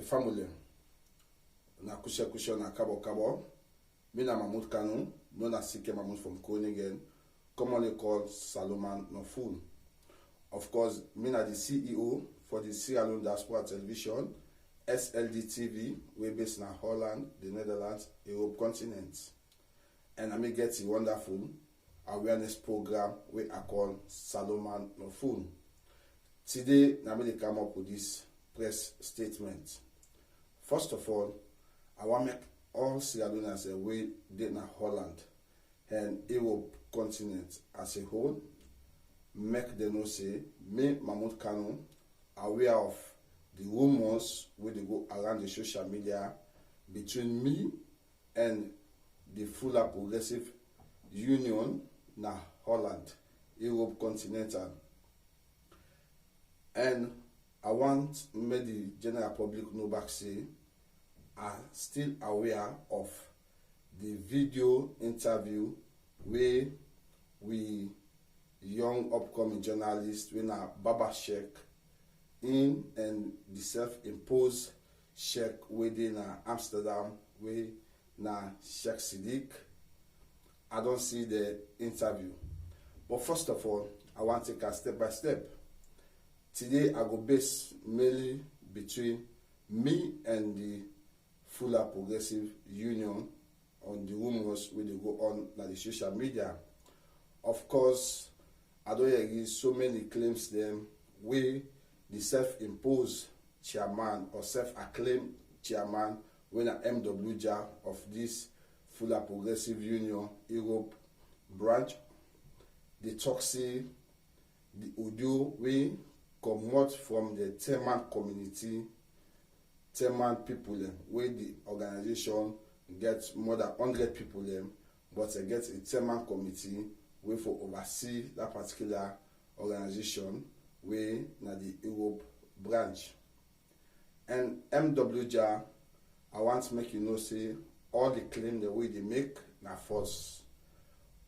family na kushe na kabo. Me na Mahmoud Kanu, known as CK Mahmoud from Groningen, commonly called SALONE no Full. Of course, me na the CEO for the SALONE Diaspora Television, SLD TV, we based in Holland, the Netherlands, Europe continent. And I may get a wonderful awareness program we I call SALONE no Full. Today, I may come up with this press statement. First of all, I want to make all Sierra-Leoneans away in Holland and Europe continent as a whole, make them know say, me, Mahmoud Kanu, aware of the rumors where they go around the social media between me and the Fulla Progressive Union na Holland, Europe continental. And I want make the general public know back say, are still aware of the video interview where we young upcoming journalists when a Baba Sheikh in and the self-imposed Sheikh within Amsterdam where na Sheikh Siddiq. I don't see the interview. But first of all, I want to take a step by step. Today I go base mainly between me and the Fulla Progressive Union on the rumors where they go on the social media. Of course, I don't agree so many claims them where the self-imposed chairman or self-acclaimed chairman when an MWJ of this Fulla Progressive Union Europe branch, the talk say the audio we come out from the Teman community, Teman people where the organization gets more than 100 people but they get a Teman committee where for oversee that particular organization where na the Europe branch. And MWJ, I want to make you know say all the claim the way they make na false.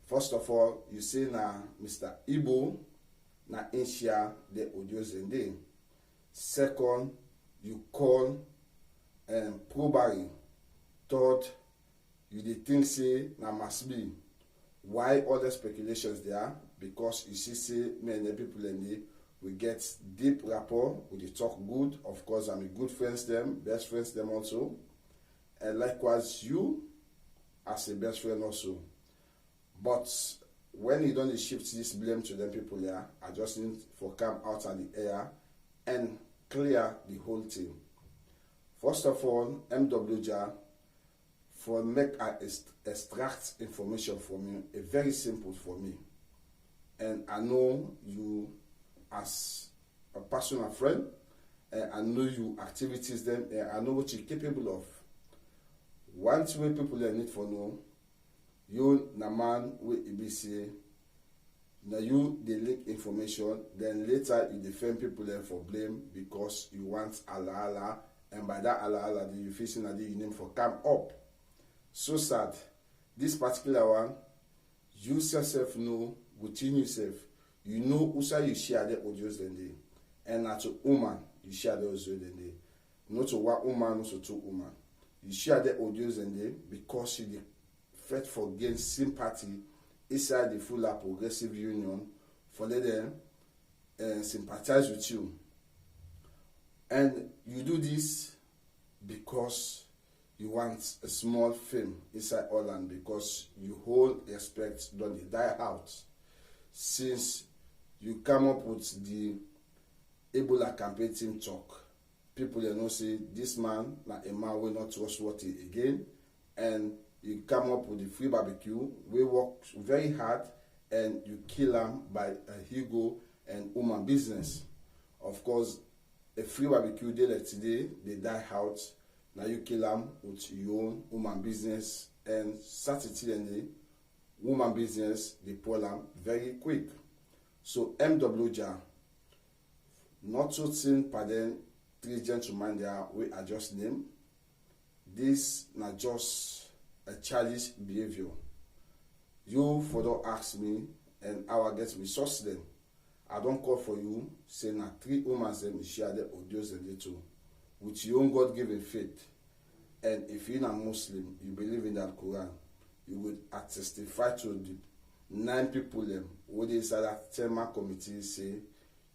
First of all, you say na Mr. Ibo na share the audios in there. Second, you call probably. Third, you dey think say na must be. Why all the speculations there? Because you see say many people in there we get deep rapport, we dey talk good. Of course, I'm a good friends them, best friends them also. And likewise you as a best friend also. But when you don't shift this blame to them people there, I just need for come out of the air and clear the whole thing. First of all, MWJ for make I extract information from you, a very simple for me. And I know you as a personal friend, and I know you activities them, and I know what you're capable of. One way people need for know, you na man with EBC, now you they leak information, then later you defend people for blame because you want Allah, and by that Allah, you facing that you name for come up. So sad. This particular one, you yourself know within yourself, you know who say you share the audios then day, and not to woman you share the audios then day, not to one woman, also to woman. You share the audios then day because you fight for gain sympathy inside the Fulla Progressive Union for let them sympathize with you. And you do this because you want a small fame inside Holland because you hold respect, don't die out. Since you come up with the Ebola campaign team talk, people know say this man, like a man will not trustworthy again, and you come up with the free barbecue, we work very hard and you kill him by a Hugo and woman business. Of course, a free barbecue day like today, they die out. Now you kill them with your own woman business, and Saturday and the woman business, they pull them very quick. So MWJ, not so thin, pardon, 3 gentlemen there, we are just named. This not just a childish behavior. You further ask me, and I will get resource them. I don't call for you, say na 3 women them share the audios and the two. with your own God-given faith, and if you're a Muslim, you believe in that Quran, you would testify to the 9 people who they said that 10-man committee say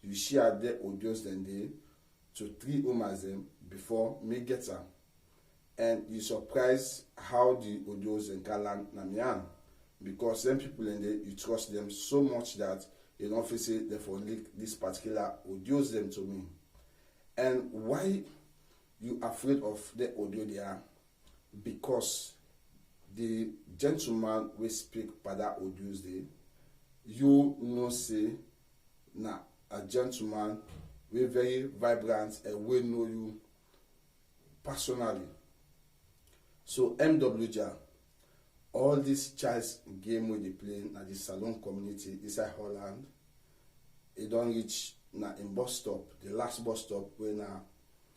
you share their audios then they to 3 ummahs them before me get them, and you surprise how the audios and Kalan Namian, because them people in there you trust them so much that you don't feel say they for leak this particular audios them to me. And why you afraid of the audio there? Because the gentleman we speak by that audios there, you know say na a gentleman we very vibrant and we know you personally. So MWJ, all this child's game with the play na the SALONE community inside Holland, it don't reach na in bus stop, the last bus stop where na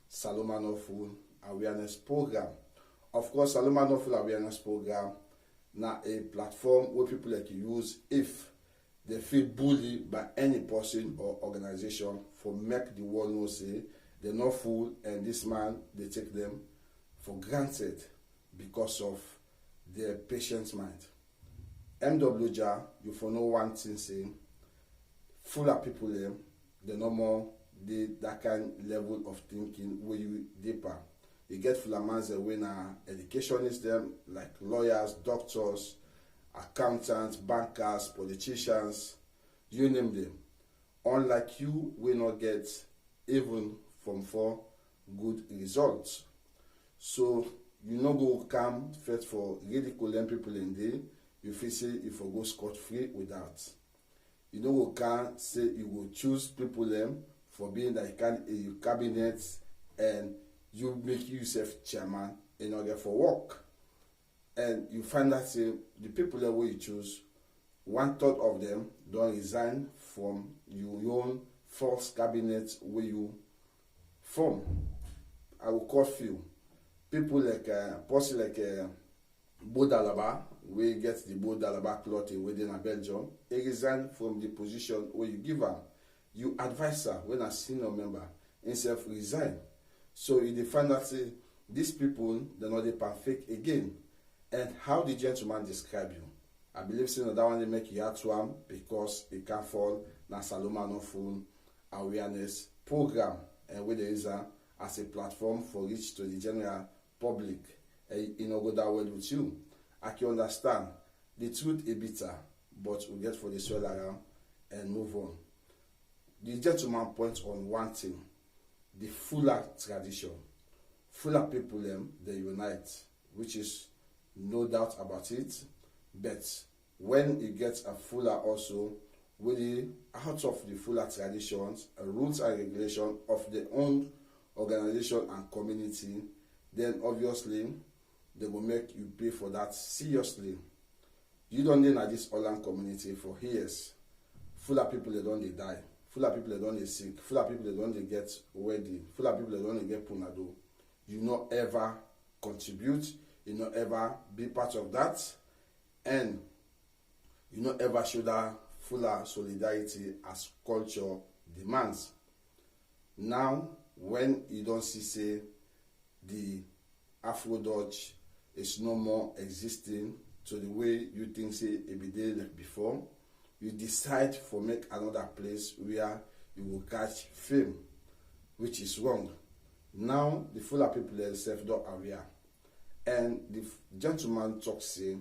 SALONE full awareness program. Of course, SALONE full awareness program na a platform where people like use if they feel bullied by any person or organization for make the world know say they're not fool, and this man they take them for granted because of their patient's mind. MWJ, you for know one thing say Fulla people them, they no more that kind level of thinking where you deeper. You get Fulla mans when educationists them like lawyers, doctors, accountants, bankers, politicians, you name them. Unlike you, will not get even from 4 good results. So you no go come first for ridiculing people in there. You feel say if you go scot free with that. You no go come say you will choose people them for being like a cabinet and you make yourself chairman in order for work. And you find that the people that you choose, 1/3 of them don't resign from your own false cabinet where you form. I will call few people like person like Bodalaba, we get the Bodalaba clothing within Belgium. He resign from the position where you give her. You advise her when a senior member himself resign. So you find that these people they're not perfect again. And how the gentleman describe you? I believe that one they make you out to him because it can fall na SALONE full awareness program, and where there is as a platform for reach to the general public. You know go that well with you. I can understand the truth is bitter, but we get for the swell around and move on. The gentleman points on one thing: the Fulla tradition. Fulla people they unite, which is no doubt about it. But when you get a Fulla also really out of the Fulla traditions, rules and regulations of their own organization and community, then obviously they will make you pay for that seriously. You don't need this Holland community for years. Fulla people they don't they die. Fulla people they don't they sick. Fulla people they don't they get wedding. Fulla people they don't they get punado. You not ever contribute. You not ever be part of that, and you not ever show that Fulla solidarity as culture demands. Now, when you don't see say the Afro-Dutch is no more existing to the way you think say it be there like before, you decide for make another place where you will catch fame, which is wrong. Now the Fulla people themselves don't aware. And the gentleman talks say,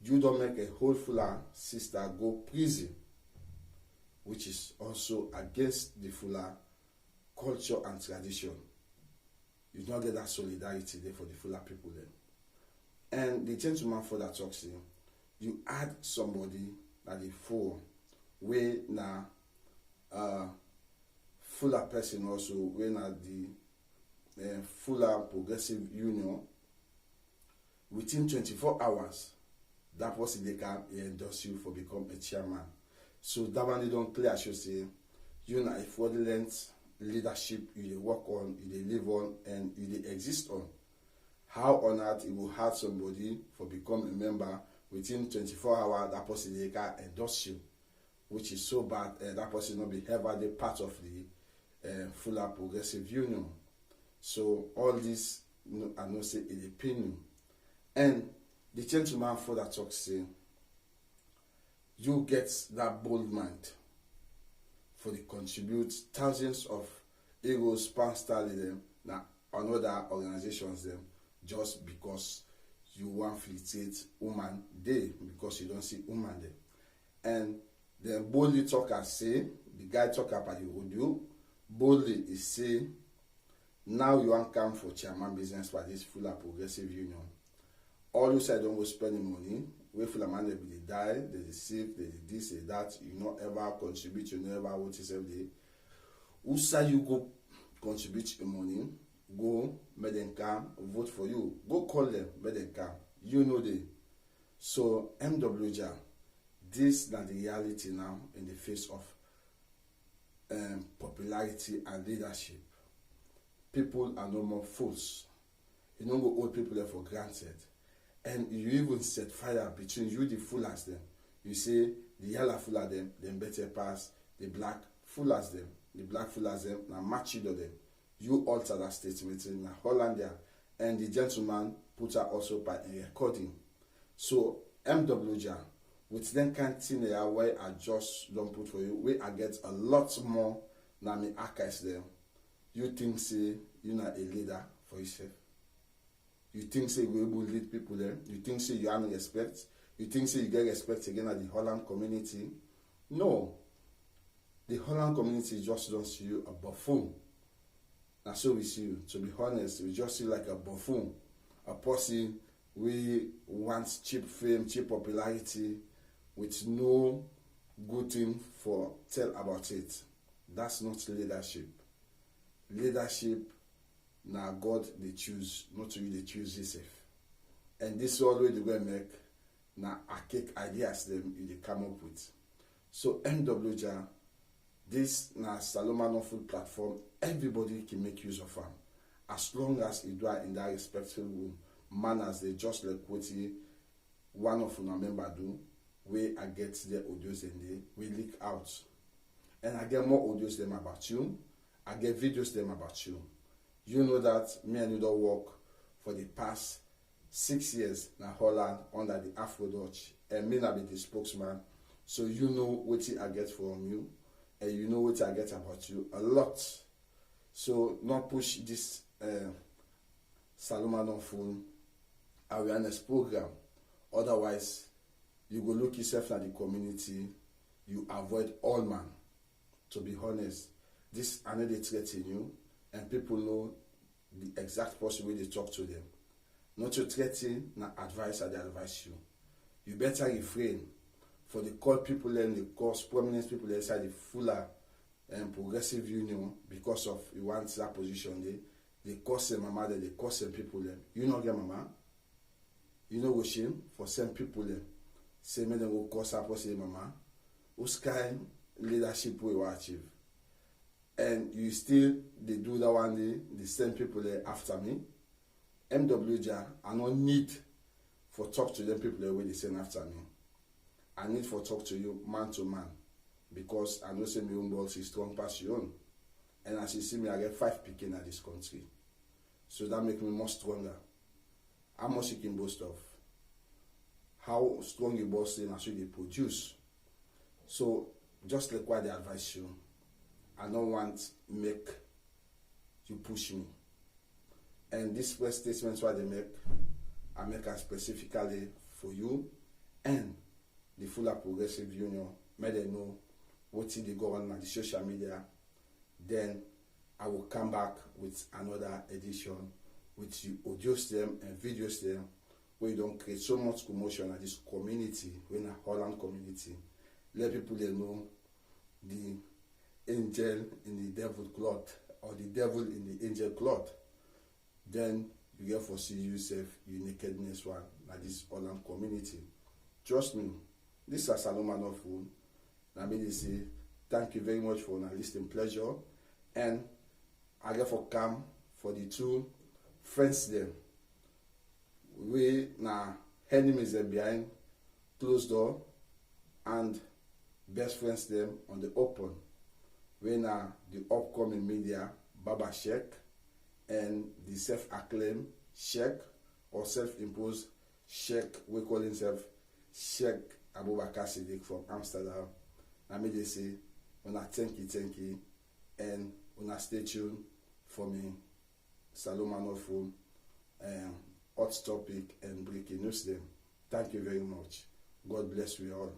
you don't make a whole Fulla sister go prison, which is also against the Fulla culture and tradition. You don't get that solidarity there for the Fulla people then. And the gentleman for that talks say, you add somebody that the four way na Fulla person also when na the Fulla Progressive Union. Within 24 hours, that person they can endorse you for become a chairman. So that one they don't clear, I should say, you know, a fraudulent leadership you work on, you live on, and you exist on. How on earth it will hurt somebody for become a member within 24 hours, that person they can endorse you, which is so bad, that person not be ever the part of the Fulla Progressive Union. So all this, I know say it dey pain you. And the gentleman for that talk say, you get that bold mind for the contribute thousands of euros, pound sterling them, na another organizations them, just because you want felicitate woman day, because you don't see woman there. And then boldly talker say, the guy talk about the audio, boldly is say, now you want come for chairman business for this Fulla Progressive Union. All you say don't go spend the money. Wait for the man they be die, they sick, they this, they that. You not ever contribute, you never what yourself day. Who say you go contribute your money? Go make them come vote for you. Go call them, make them come. You know they. So MWJ, this is the reality now in the face of popularity and leadership. People are no more fools. You don't go hold people there for granted. And you even set fire between you, the Fullas them. You say the yellow Fulla them better pass the black Fullas them. The black Fullas them, now match them. You alter that statement in Hollandia. And the gentleman put her also by a recording. So MWJ, with them can't see the way I just don't put for you, where I get a lot more than me archives them. You think say you're not a leader for yourself? You think say you will lead people there? You think say you have respect? You think say you get respect again at the Holland community? No. The Holland community just don't see you a buffoon. That's so we see you. To be honest, we just see like a buffoon. A person we wants cheap fame, cheap popularity, with no good thing for tell about it. That's not leadership. Leadership, now God they choose, not you they choose yourself. And this is all way they go and make now archaic ideas them you they come up with. So MWJ, this now SALONE full platform, everybody can make use of them. As long as you do it in that respectful manners, they just like what one of our member do, where I get their audios and they we leak out. And I get more audios them about you. I get videos them about you. You know that me and you don't work for the past 6 years in Holland under the Afro Dutch, and me not be the spokesman. So you know what I get from you, and you know what I get about you a lot. So not push this SALONE full awareness program. Otherwise, you go look yourself at the community. You avoid all man. To be honest, this another threat in you, and people know the exact possible way they talk to them. Not to threaten, not advice, or they advise you. You better refrain for the call people and the cause prominent people inside the Fulla and Progressive Union because of you want that position. They cause them mama, they cause them people them. You know get mama. You know what shame for some people them. Say me them will cause up say mama. Whose kind leadership we will achieve. And you still they do that one day, they send people there after me. MWJ, I don't need for talk to them people the way they send after me. I need for talk to you man to man. Because I know say my own boss is strong past your own. And as you see me, I get 5 picking at this country. So that makes me more stronger. How much you can boast of? How strong you boast in as you they produce. So just like what they advise you, I don't want make you push me. And this first statements what they make, I make it specifically for you and the Fulla Progressive Union. May they know what they go on the social media. Then I will come back with another edition with you audios them and videos them where you don't create so much commotion at this community, in a Holland community. Let people they know the angel in the devil cloth or the devil in the angel cloth. Then you get for see yourself, your nakedness one at this Holland community. Trust me, this is SALONE full. I mean, they say thank you very much for an listening pleasure. And I get for come for the two friends them. We now enemies them behind closed door and best friends them on the open. We now the upcoming media Baba Sheikh and the self-acclaimed Sheikh or self-imposed Sheikh, we call himself Sheikh Abubakar Siddiq from Amsterdam. I may just say, una thank you, and una stay tuned for me, SALONE phone, hot topic and breaking news them. Thank you very much. God bless you all.